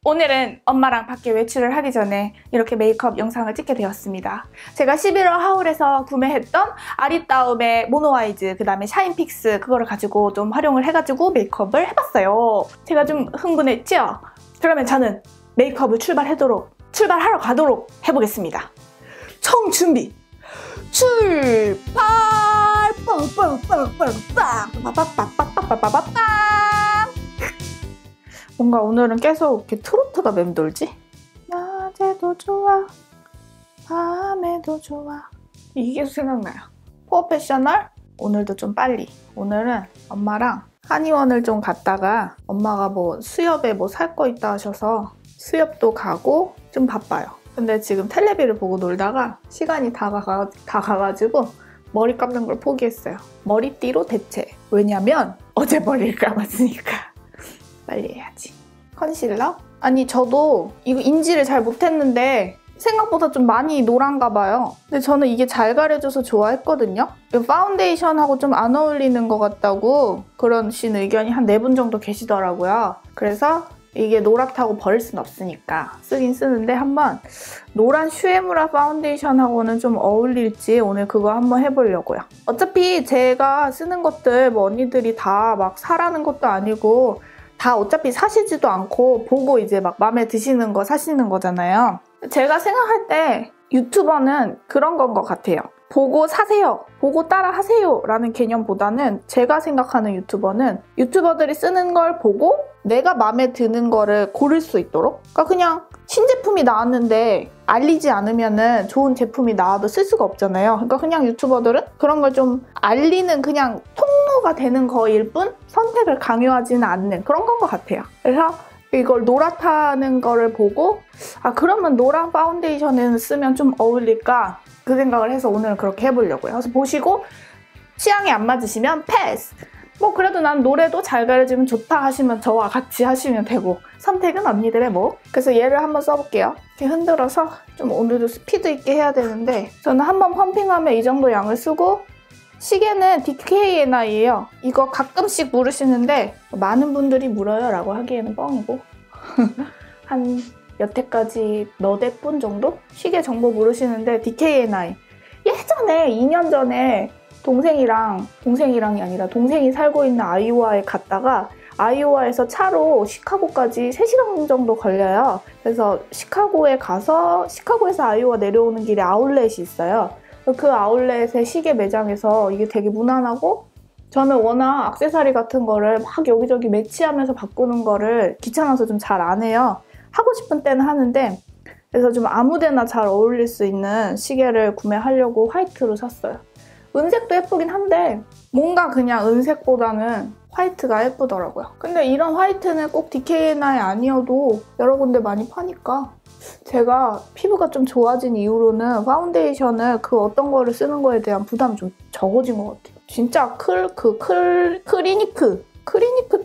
오늘은 엄마랑 밖에 외출을 하기 전에 이렇게 메이크업 영상을 찍게 되었습니다. 제가 11월 하울에서 구매했던 아리따움의 모노아이즈, 그 다음에 샤인픽스 그거를 가지고 좀 활용을 해가지고 메이크업을 해봤어요. 제가 좀 흥분했죠? 그러면 저는 메이크업을 출발하러 가도록 해보겠습니다. 총 준비! 출발! 뭔가 오늘은 계속 이렇게 트로트가 맴돌지? 낮에도 좋아, 밤에도 좋아. 이게 계속 생각나요. 포어페셔널? 오늘도 좀 빨리. 오늘은 엄마랑 한의원을 좀 갔다가 엄마가 뭐 수협에 뭐 살 거 있다 하셔서 수협도 가고 좀 바빠요. 근데 지금 텔레비를 보고 놀다가 시간이 다 가가지고 머리 감는 걸 포기했어요. 머리띠로 대체. 왜냐면 어제 머리를 감았으니까. 빨리 해야지. 컨실러? 아니 저도 이거 인지를 잘 못했는데 생각보다 좀 많이 노란가 봐요. 근데 저는 이게 잘 가려져서 좋아했거든요. 파운데이션하고 좀 안 어울리는 것 같다고 그러신 의견이 한 4분 정도 계시더라고요. 그래서 이게 노랗다고 버릴 순 없으니까 쓰긴 쓰는데 한번 노란 슈에무라 파운데이션하고는 좀 어울릴지 오늘 그거 한번 해보려고요. 어차피 제가 쓰는 것들 뭐 언니들이 다 막 사라는 것도 아니고 다 어차피 사시지도 않고 보고 이제 막 마음에 드시는 거 사시는 거잖아요. 제가 생각할 때 유튜버는 그런 건 것 같아요. 보고 사세요, 보고 따라 하세요 라는 개념보다는 제가 생각하는 유튜버는 유튜버들이 쓰는 걸 보고 내가 마음에 드는 거를 고를 수 있도록, 그러니까 그냥 신제품이 나왔는데 알리지 않으면은 좋은 제품이 나와도 쓸 수가 없잖아요. 그러니까 그냥 유튜버들은 그런 걸 좀 알리는 그냥 통로가 되는 거일 뿐 선택을 강요하지는 않는 그런 건 것 같아요. 그래서 이걸 노랗다는 거를 보고 아 그러면 노란 파운데이션을 쓰면 좀 어울릴까 그 생각을 해서 오늘은 그렇게 해보려고요. 그래서 보시고 취향이 안 맞으시면 패스! 뭐 그래도 난 노래도 잘 가려지면 좋다 하시면 저와 같이 하시면 되고 선택은 언니들의 뭐. 그래서 얘를 한번 써볼게요. 이렇게 흔들어서 좀 오늘도 스피드 있게 해야 되는데 저는 한번 펌핑하면 이 정도 양을 쓰고 시계는 DKNI예요. 이거 가끔씩 물으시는데 많은 분들이 물어요 라고 하기에는 뻥이고 한 여태까지 너댓 분 정도? 시계 정보 물으시는데 DKNI 예전에 2년 전에 동생이 아니라 동생이 살고 있는 아이오와에 갔다가 아이오와에서 차로 시카고까지 3시간 정도 걸려요. 그래서 시카고에 가서 시카고에서 아이오와 내려오는 길에 아울렛이 있어요. 그 아울렛의 시계 매장에서 이게 되게 무난하고 저는 워낙 액세서리 같은 거를 막 여기저기 매치하면서 바꾸는 거를 귀찮아서 좀 잘 안 해요. 하고 싶은 때는 하는데 그래서 좀 아무데나 잘 어울릴 수 있는 시계를 구매하려고 화이트로 샀어요. 은색도 예쁘긴 한데 뭔가 그냥 은색보다는 화이트가 예쁘더라고요. 근데 이런 화이트는 꼭 DKNI 아니어도 여러 군데 많이 파니까 제가 피부가 좀 좋아진 이후로는 파운데이션을 그 어떤 거를 쓰는 거에 대한 부담이 좀 적어진 것 같아요. 진짜 크리니크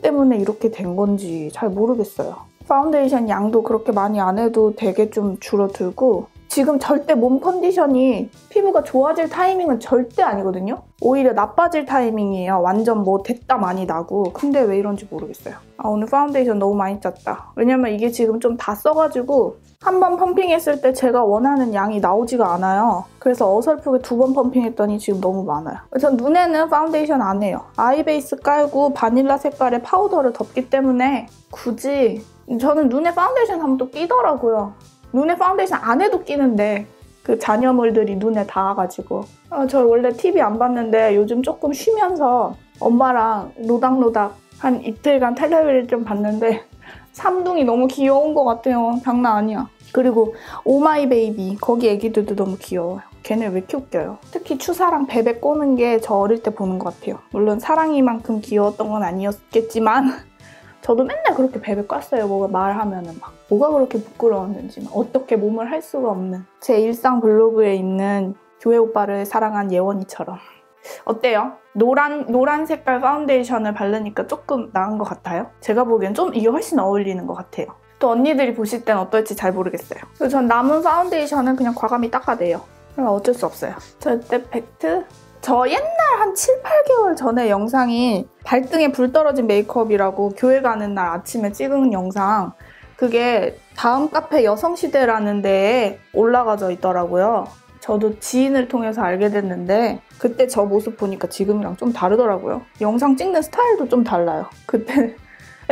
때문에 이렇게 된 건지 잘 모르겠어요. 파운데이션 양도 그렇게 많이 안 해도 되게 좀 줄어들고 지금 절대 몸 컨디션이 피부가 좋아질 타이밍은 절대 아니거든요. 오히려 나빠질 타이밍이에요. 완전 뭐 됐다 많이 나고. 근데 왜 이런지 모르겠어요. 아 오늘 파운데이션 너무 많이 짰다. 왜냐면 이게 지금 좀 다 써가지고 한 번 펌핑했을 때 제가 원하는 양이 나오지가 않아요. 그래서 어설프게 2번 펌핑했더니 지금 너무 많아요. 전 눈에는 파운데이션 안 해요. 아이베이스 깔고 바닐라 색깔의 파우더를 덮기 때문에 굳이 저는 눈에 파운데이션 하면 또 끼더라고요. 눈에 파운데이션 안 해도 끼는데 그 잔여물들이 눈에 닿아가지고 저 원래 TV 안 봤는데 요즘 조금 쉬면서 엄마랑 노닥노닥 한 이틀간 텔레비를 좀 봤는데 삼둥이 너무 귀여운 것 같아요. 장난 아니야. 그리고 오마이베이비 거기 애기들도 너무 귀여워요. 걔네 왜 이렇게 웃겨요. 특히 추사랑 베베 꼬는 게 저 어릴 때 보는 것 같아요. 물론 사랑이만큼 귀여웠던 건 아니었겠지만 저도 맨날 그렇게 베베 깠어요. 뭐가 말하면은 막 뭐가 그렇게 부끄러웠는지 막 어떻게 몸을 할 수가 없는 제 일상 블로그에 있는 교회 오빠를 사랑한 예원이처럼. 어때요? 노란 색깔 파운데이션을 바르니까 조금 나은 것 같아요? 제가 보기엔 좀 이게 훨씬 어울리는 것 같아요. 또 언니들이 보실 땐 어떨지 잘 모르겠어요. 그리고 전 남은 파운데이션은 그냥 과감히 닦아내요. 그럼 어쩔 수 없어요. 절대 팩트 저 옛날 한 7, 8개월 전에 영상이 발등에 불 떨어진 메이크업이라고 교회 가는 날 아침에 찍은 영상, 그게 다음 카페 여성시대라는 데에 올라가져 있더라고요. 저도 지인을 통해서 알게 됐는데 그때 저 모습 보니까 지금이랑 좀 다르더라고요. 영상 찍는 스타일도 좀 달라요. 그때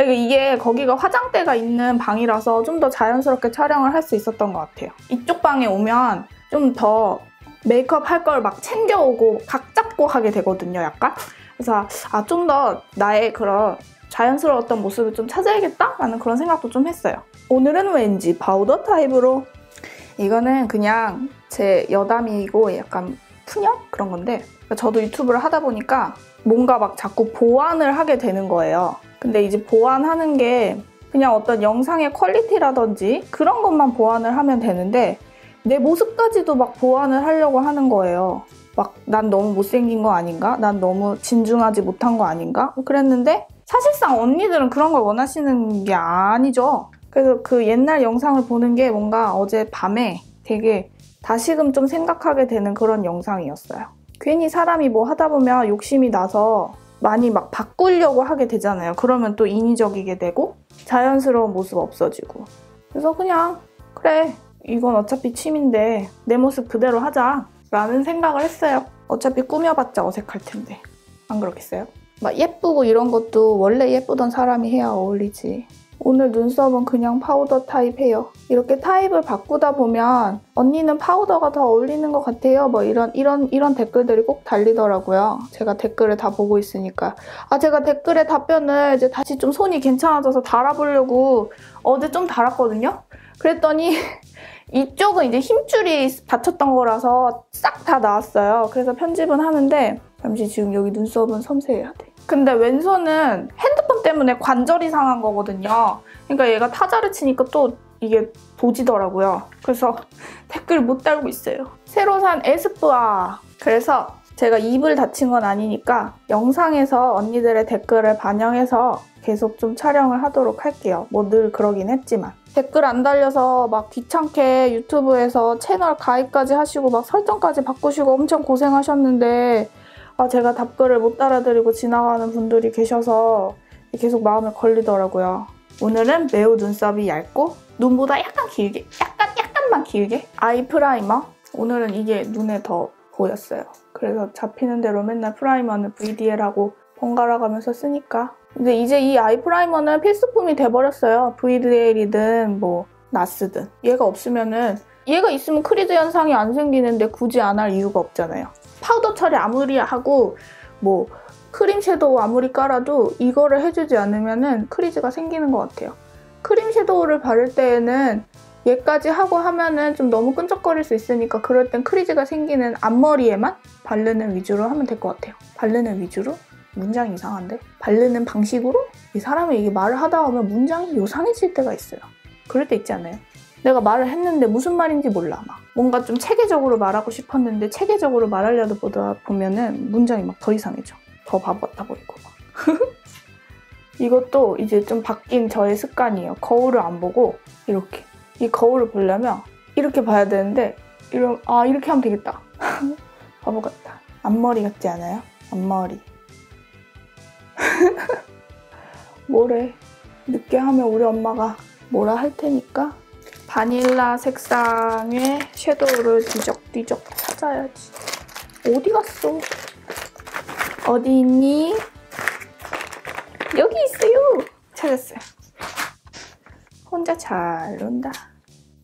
이게 거기가 화장대가 있는 방이라서 좀 더 자연스럽게 촬영을 할 수 있었던 것 같아요. 이쪽 방에 오면 좀 더 메이크업 할 걸 막 챙겨오고 각 잡고 하게 되거든요, 약간. 그래서 좀 더 나의 그런 자연스러웠던 모습을 좀 찾아야겠다라는 그런 생각도 좀 했어요. 오늘은 왠지 파우더 타입으로, 이거는 그냥 제 여담이고 약간 푸념? 그런 건데, 저도 유튜브를 하다 보니까 뭔가 막 자꾸 보완을 하게 되는 거예요. 근데 이제 보완하는 게 그냥 어떤 영상의 퀄리티라든지 그런 것만 보완을 하면 되는데 내 모습까지도 막 보완을 하려고 하는 거예요. 막 난 너무 못생긴 거 아닌가? 난 너무 진중하지 못한 거 아닌가? 그랬는데 사실상 언니들은 그런 걸 원하시는 게 아니죠. 그래서 그 옛날 영상을 보는 게 뭔가 어제 밤에 되게 다시금 좀 생각하게 되는 그런 영상이었어요. 괜히 사람이 뭐 하다 보면 욕심이 나서 많이 막 바꾸려고 하게 되잖아요. 그러면 또 인위적이게 되고 자연스러운 모습 없어지고. 그래서 그냥 그래, 이건 어차피 취미인데 내 모습 그대로 하자 라는 생각을 했어요. 어차피 꾸며봤자 어색할 텐데. 안 그렇겠어요? 막 예쁘고 이런 것도 원래 예쁘던 사람이 해야 어울리지. 오늘 눈썹은 그냥 파우더 타입 해요. 이렇게 타입을 바꾸다 보면 언니는 파우더가 더 어울리는 것 같아요. 뭐 이런 댓글들이 꼭 달리더라고요. 제가 댓글을 다 보고 있으니까. 제가 댓글에 답변을 이제 다시 좀 손이 괜찮아져서 달아보려고 어제 좀 달았거든요. 그랬더니 이쪽은 이제 힘줄이 다쳤던 거라서 싹 다 나왔어요. 그래서 편집은 하는데 잠시 지금 여기 눈썹은 섬세해야 돼. 근데 왼손은 핸드폰 때문에 관절이 상한 거거든요. 그러니까 얘가 타자를 치니까 또 이게 도지더라고요. 그래서 댓글 못 달고 있어요. 새로 산 에스쁘아. 그래서 제가 입을 다친 건 아니니까 영상에서 언니들의 댓글을 반영해서 계속 좀 촬영을 하도록 할게요. 뭐 늘 그러긴 했지만. 댓글 안 달려서 막 귀찮게 유튜브에서 채널 가입까지 하시고 막 설정까지 바꾸시고 엄청 고생하셨는데 제가 답글을 못 달아드리고 지나가는 분들이 계셔서 계속 마음에 걸리더라고요. 오늘은 매우 눈썹이 얇고 눈보다 약간 길게, 약간만 길게 아이 프라이머. 오늘은 이게 눈에 더 보였어요. 그래서 잡히는 대로 맨날 프라이머는 VDL하고 번갈아 가면서 쓰니까. 근데 이제 이 아이 프라이머는 필수품이 돼버렸어요. VDL이든 뭐 나스든. 얘가 없으면은, 얘가 있으면 크리즈 현상이 안 생기는데 굳이 안 할 이유가 없잖아요. 파우더 처리 아무리 하고 뭐 크림 섀도우 아무리 깔아도 이거를 해주지 않으면은 크리즈가 생기는 것 같아요. 크림 섀도우를 바를 때에는 얘까지 하고 하면은 좀 너무 끈적거릴 수 있으니까 그럴 땐 크리즈가 생기는 앞머리에만 바르는 위주로 하면 될 것 같아요. 바르는 위주로? 문장이 이상한데? 바르는 방식으로? 이 사람이 이게 말을 하다 보면 문장이 요상해질 때가 있어요. 그럴 때 있지 않아요? 내가 말을 했는데 무슨 말인지 몰라. 막 뭔가 좀 체계적으로 말하고 싶었는데 체계적으로 말하려다 보다 보면은 문장이 막 더 이상해져. 더 바보 같아 보이고 막. 이것도 이제 좀 바뀐 저의 습관이에요. 거울을 안 보고 이렇게. 이 거울을 보려면 이렇게 봐야 되는데 이렇게 하면 되겠다. 바보 같다. 앞머리 같지 않아요? 앞머리. 뭐래. 늦게 하면 우리 엄마가 뭐라 할 테니까 바닐라 색상의 섀도우를 뒤적뒤적 찾아야지. 어디 갔어? 어디 있니? 여기 있어요. 찾았어요. 혼자 잘 논다.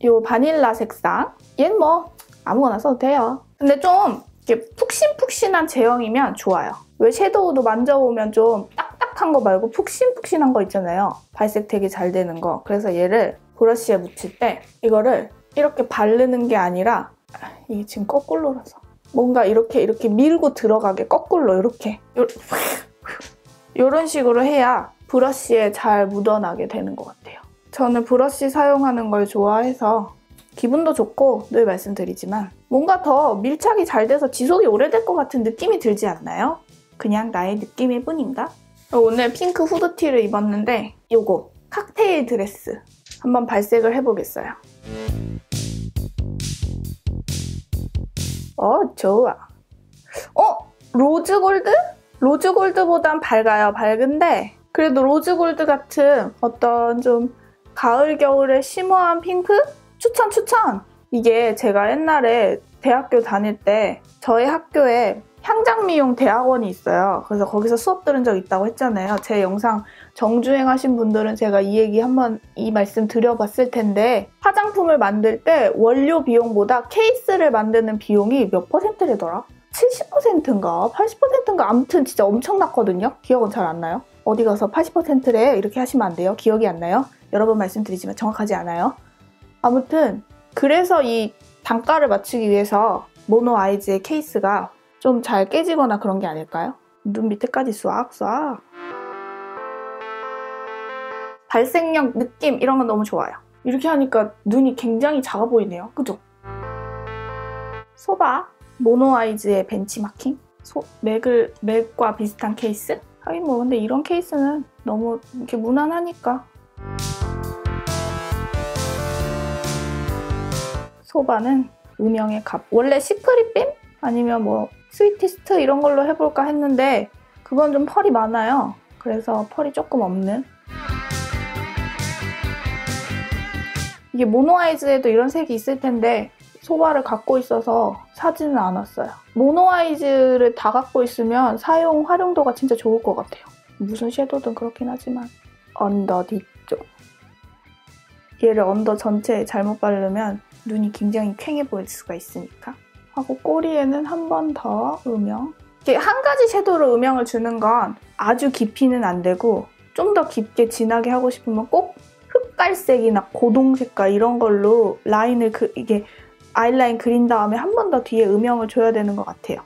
요 바닐라 색상. 얘는 뭐 아무거나 써도 돼요. 근데 좀 이렇게 푹신푹신한 제형이면 좋아요. 왜 섀도우도 만져보면 좀 딱딱한 거 말고 푹신푹신한 거 있잖아요. 발색 되게 잘 되는 거. 그래서 얘를 브러쉬에 묻힐 때 이거를 이렇게 바르는 게 아니라, 이게 지금 거꾸로라서 뭔가 이렇게 밀고 들어가게 거꾸로 이렇게 이런 식으로 해야 브러쉬에 잘 묻어나게 되는 것 같아요. 저는 브러쉬 사용하는 걸 좋아해서 기분도 좋고 늘 말씀드리지만 뭔가 더 밀착이 잘 돼서 지속이 오래될 것 같은 느낌이 들지 않나요? 그냥 나의 느낌일 뿐인가? 오늘 핑크 후드티를 입었는데 요거 칵테일 드레스 한번 발색을 해보겠어요. 좋아. 로즈골드? 로즈골드보단 밝아요. 밝은데 그래도 로즈골드 같은 어떤 좀 가을 겨울의 심오한 핑크? 추천! 이게 제가 옛날에 대학교 다닐 때 저희 학교에 향장미용 대학원이 있어요. 그래서 거기서 수업 들은 적 있다고 했잖아요. 제 영상 정주행 하신 분들은 제가 이 말씀 드려봤을 텐데 화장품을 만들 때 원료 비용보다 케이스를 만드는 비용이 몇 퍼센트래더라? 70%인가 80%인가 아무튼 진짜 엄청났거든요. 기억은 잘 안 나요. 어디 가서 80%래 이렇게 하시면 안 돼요. 기억이 안 나요. 여러 번 말씀드리지만 정확하지 않아요. 아무튼 그래서 이 단가를 맞추기 위해서 모노 아이즈의 케이스가 좀 잘 깨지거나 그런 게 아닐까요? 눈 밑에까지 쏴. 발색력, 느낌 이런 건 너무 좋아요. 이렇게 하니까 눈이 굉장히 작아 보이네요. 그죠? 소바 모노 아이즈의 벤치마킹? 맥과 비슷한 케이스? 하긴 뭐 근데 이런 케이스는 너무 이렇게 무난하니까. 소바는 음영의 갑. 원래 시크릿빔? 아니면 뭐 스위티스트 이런 걸로 해볼까 했는데 그건 좀 펄이 많아요. 그래서 펄이 조금 없는. 이게 모노아이즈에도 이런 색이 있을 텐데 소바를 갖고 있어서 사지는 않았어요. 모노아이즈를 다 갖고 있으면 활용도가 진짜 좋을 것 같아요. 무슨 섀도우든 그렇긴 하지만 언더 뒤쪽. 얘를 언더 전체에 잘못 바르면 눈이 굉장히 퀭해 보일 수가 있으니까. 하고 꼬리에는 한 번 더 음영. 이게 한 가지 섀도우로 음영을 주는 건 아주 깊이는 안 되고 좀 더 깊게 진하게 하고 싶으면 꼭 흑갈색이나 고동 색깔 이런 걸로 라인을 이게 아이라인 그린 다음에 한 번 더 뒤에 음영을 줘야 되는 것 같아요.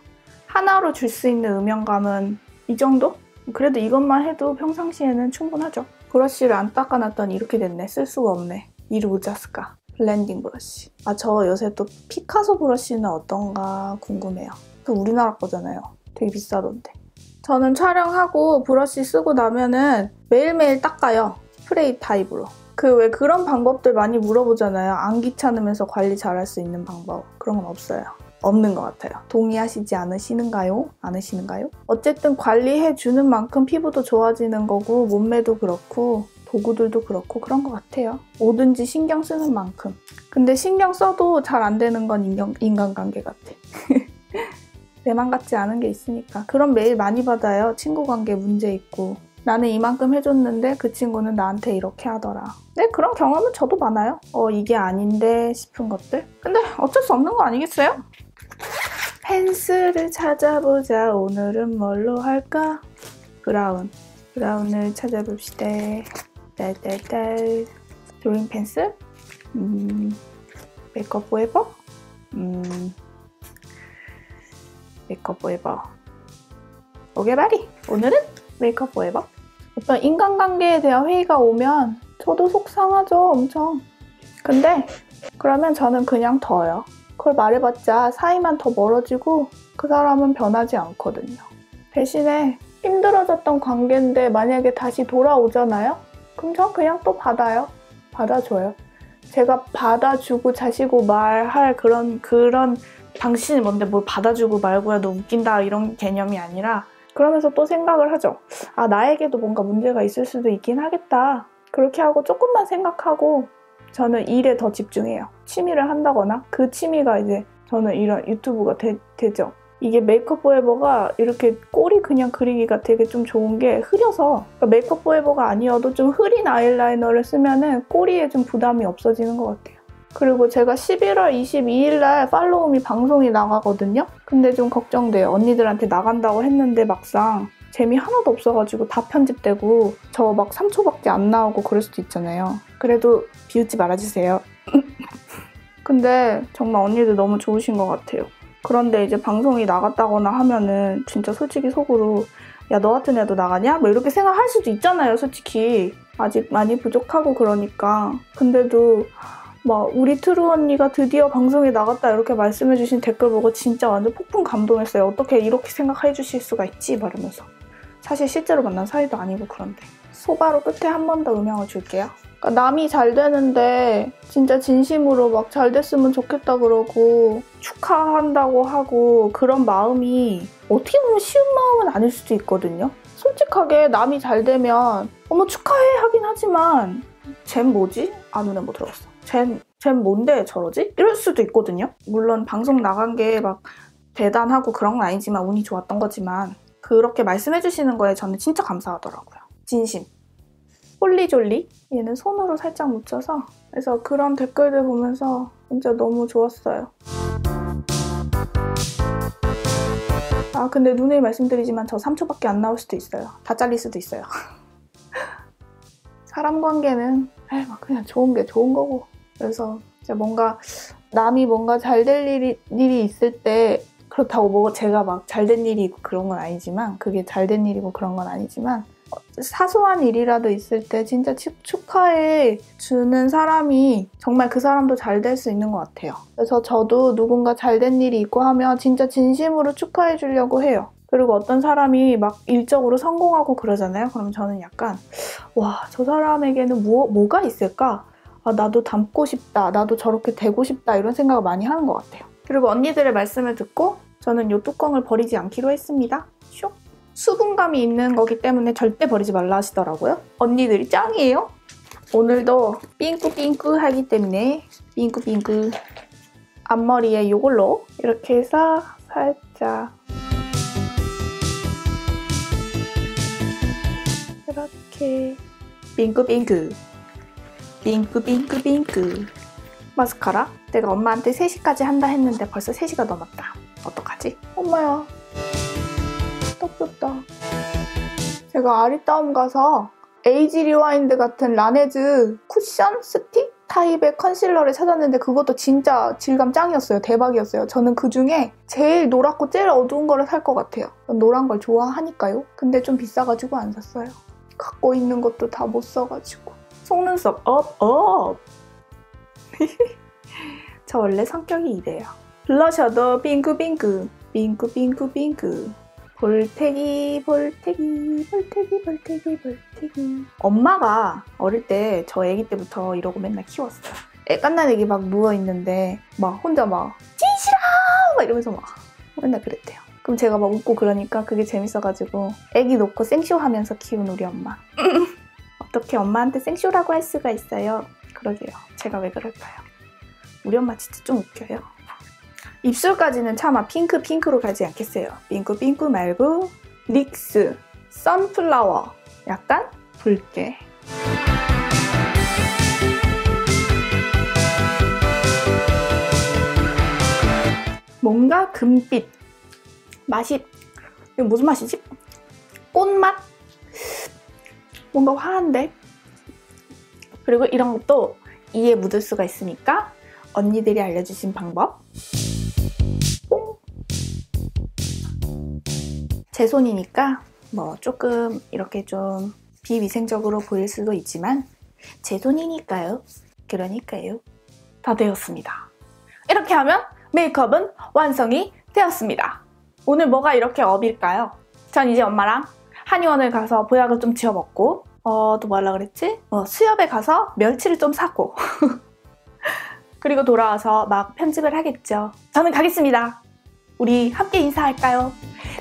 하나로 줄 수 있는 음영감은 이 정도? 그래도 이것만 해도 평상시에는 충분하죠. 브러쉬를 안 닦아놨더니 이렇게 됐네. 쓸 수가 없네. 이루자스카 블렌딩 브러쉬. 저 요새 또 피카소 브러쉬는 어떤가 궁금해요. 그 우리나라 거잖아요. 되게 비싸던데. 저는 촬영하고 브러쉬 쓰고 나면은 매일매일 닦아요. 스프레이 타입으로. 왜 그런 방법들 많이 물어보잖아요. 안 귀찮으면서 관리 잘할 수 있는 방법. 그런 건 없어요. 없는 것 같아요. 동의하시지 않으시는가요? 어쨌든 관리해주는 만큼 피부도 좋아지는 거고 몸매도 그렇고 도구들도 그렇고 그런 것 같아요. 뭐든지 신경 쓰는 만큼. 근데 신경 써도 잘 안 되는 건 인간관계 같아. 내 맘 같지 않은 게 있으니까. 그런 메일 많이 받아요. 친구관계 문제 있고. 나는 이만큼 해줬는데 그 친구는 나한테 이렇게 하더라. 네, 그런 경험은 저도 많아요. 이게 아닌데 싶은 것들. 근데 어쩔 수 없는 거 아니겠어요? 펜슬을 찾아보자. 오늘은 뭘로 할까? 브라운을 찾아봅시다. 딸. 드로잉 펜슬? 메이크업 포에버? 메이크업 포에버. 오케바리! 오늘은 메이크업 포에버. 어떤 인간관계에 대한 회의가 오면 저도 속상하죠, 엄청. 근데 그러면 저는 그냥 둬요. 그걸 말해봤자 사이만 더 멀어지고 그 사람은 변하지 않거든요. 대신에 힘들어졌던 관계인데 만약에 다시 돌아오잖아요? 그럼 전 그냥 또 받아줘요. 제가 받아주고 자시고 말할 그런 당신이 뭔데 뭘 받아주고 말고야 너 웃긴다 이런 개념이 아니라 그러면서 또 생각을 하죠. 나에게도 뭔가 문제가 있을 수도 있긴 하겠다. 그렇게 하고 조금만 생각하고 저는 일에 더 집중해요. 취미를 한다거나 그 취미가 이제 저는 이런 유튜브가 되죠. 이게 메이크업 포에버가 이렇게 꼬리 그냥 그리기가 되게 좀 좋은 게 흐려서 그러니까 메이크업 포에버가 아니어도 좀 흐린 아이라이너를 쓰면은 꼬리에 좀 부담이 없어지는 것 같아요. 그리고 제가 11월 22일 날 팔로우미 방송이 나가거든요. 근데 좀 걱정돼요. 언니들한테 나간다고 했는데 막상 재미 하나도 없어가지고 다 편집되고 저 막 3초밖에 안 나오고 그럴 수도 있잖아요. 그래도 비웃지 말아주세요. 근데 정말 언니들 너무 좋으신 것 같아요. 그런데 이제 방송이 나갔다거나 하면은 진짜 솔직히 속으로 야, 너 같은 애도 나가냐? 뭐 이렇게 생각할 수도 있잖아요, 솔직히. 아직 많이 부족하고 그러니까. 근데도 막 우리 트루 언니가 드디어 방송에 나갔다 이렇게 말씀해주신 댓글 보고 진짜 완전 폭풍 감동했어요. 어떻게 이렇게 생각해 주실 수가 있지? 말하면서. 사실 실제로 만난 사이도 아니고 그런데. 소바로 끝에 한 번 더 음영을 줄게요. 그러니까 남이 잘 되는데 진짜 진심으로 막 잘 됐으면 좋겠다 그러고 축하한다고 하고 그런 마음이 어떻게 보면 쉬운 마음은 아닐 수도 있거든요. 솔직하게 남이 잘 되면 어머 축하해 하긴 하지만 쟨 뭐지? 아 눈에 뭐 들어갔어. 쟨 뭔데 저러지? 이럴 수도 있거든요. 물론 방송 나간 게 막 대단하고 그런 건 아니지만 운이 좋았던 거지만 그렇게 말씀해주시는 거에 저는 진짜 감사하더라고요. 진심. 홀리졸리? 얘는 손으로 살짝 묻혀서 그래서 그런 댓글들 보면서 진짜 너무 좋았어요. 아 근데 누누이 말씀드리지만 저 3초밖에 안 나올 수도 있어요. 다 잘릴 수도 있어요. 사람 관계는 막 그냥 좋은 게 좋은 거고 그래서 진짜 뭔가 남이 뭔가 잘 될 일이 있을 때 그렇다고 뭐 제가 막 잘 된 일이 있고 그런 건 아니지만 그게 잘 된 일이고 그런 건 아니지만 사소한 일이라도 있을 때 진짜 축하해 주는 사람이 정말 그 사람도 잘 될 수 있는 것 같아요. 그래서 저도 누군가 잘 된 일이 있고 하면 진짜 진심으로 축하해 주려고 해요. 그리고 어떤 사람이 막 일적으로 성공하고 그러잖아요. 그러면 저는 약간 와, 저 사람에게는 뭐가 있을까? 아, 나도 닮고 싶다. 나도 저렇게 되고 싶다. 이런 생각을 많이 하는 것 같아요. 그리고 언니들의 말씀을 듣고 저는 이 뚜껑을 버리지 않기로 했습니다. 슉! 수분감이 있는 거기 때문에 절대 버리지 말라 하시더라고요. 언니들이 짱이에요. 오늘도 삥꾸삥꾸 하기 때문에 삥꾸삥꾸 앞머리에 이걸로 이렇게 해서 살짝 이렇게 삥꾸삥꾸 삥꾸삥꾸삥꾸 마스카라? 내가 엄마한테 3시까지 한다 했는데 벌써 3시가 넘었다. 어떡하지? 엄마야 답답다. 제가 아리따움 가서 에이지 리와인드 같은 라네즈 쿠션 스틱 타입의 컨실러를 찾았는데 그것도 진짜 질감 짱이었어요. 대박이었어요. 저는 그중에 제일 노랗고 제일 어두운 거를 살 것 같아요. 노란 걸 좋아하니까요. 근데 좀 비싸가지고 안 샀어요. 갖고 있는 것도 다 못 써가지고. 속눈썹 업! 저 원래 성격이 이래요. 블러셔도 핑크핑크 볼테기 엄마가 어릴 때 저 애기 때부터 이러고 맨날 키웠어요. 깐난 애기 막 누워있는데 막 혼자 막 진실아! 막 이러면서 막 맨날 그랬대요. 그럼 제가 막 웃고 그러니까 그게 재밌어가지고 애기 놓고 생쇼하면서 키운 우리 엄마. 어떻게 엄마한테 생쇼라고 할 수가 있어요? 그러게요. 제가 왜 그럴까요? 우리 엄마 진짜 좀 웃겨요. 입술까지는 차마 핑크로 가지 않겠어요. 핑크 말고 닉스 선플라워 약간 붉게. 뭔가 금빛 맛이 이거 무슨 맛이지? 꽃맛? 뭔가 화한데? 그리고 이런 것도 이에 묻을 수가 있으니까 언니들이 알려주신 방법. 제 손이니까 뭐 조금 이렇게 좀 비위생적으로 보일 수도 있지만 제 손이니까요. 그러니까요. 다 되었습니다. 이렇게 하면 메이크업은 완성이 되었습니다. 오늘 뭐가 이렇게 업일까요? 전 이제 엄마랑 한의원을 가서 보약을 좀 지어 먹고 또 뭐 하려고 그랬지? 수협에 가서 멸치를 좀 사고 그리고 돌아와서 막 편집을 하겠죠. 저는 가겠습니다. 우리 함께 인사할까요?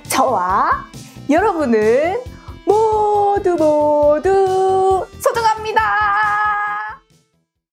저와 여러분은 모두 소중합니다.